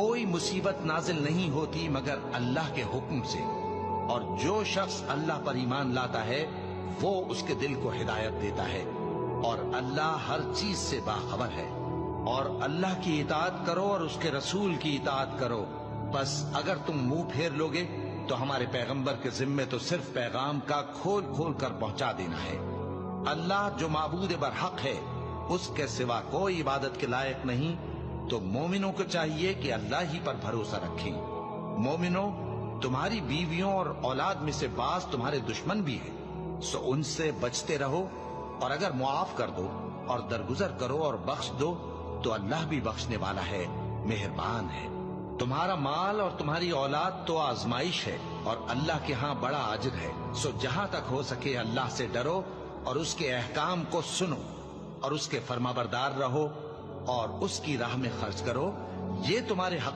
کوئی مصیبت نازل نہیں ہوتی مگر اللہ کے حکم سے، اور جو شخص اللہ پر ایمان لاتا ہے وہ اس کے دل کو ہدایت دیتا ہے، اور اللہ ہر چیز سے باخبر ہے۔ اور اللہ کی اطاعت کرو اور اس کے رسول کی اطاعت کرو، بس اگر تم منہ پھیر لوگے تو ہمارے پیغمبر کے ذمے تو صرف پیغام کا کھول کھول کر پہنچا دینا ہے۔ اللہ جو معبود برحق ہے، اس کے سوا کوئی عبادت کے لائق نہیں، تو مومنوں کو چاہیے کہ اللہ ہی پر بھروسہ رکھیں۔ مومنوں، تمہاری بیویوں اور اولاد میں سے بعض تمہارے دشمن بھی ہیں، سو ان سے بچتے رہو، اور اگر معاف کر دو اور درگزر کرو اور بخش دو تو اللہ بھی بخشنے والا ہے، مہربان ہے۔ تمہارا مال اور تمہاری اولاد تو آزمائش ہے، اور اللہ کے ہاں بڑا اجر ہے، سو جہاں تک ہو سکے اللہ سے ڈرو اور اس کے احکام کو سنو اور اس کے فرمانبردار رہو اور اس کی راہ میں خرچ کرو، یہ تمہارے حق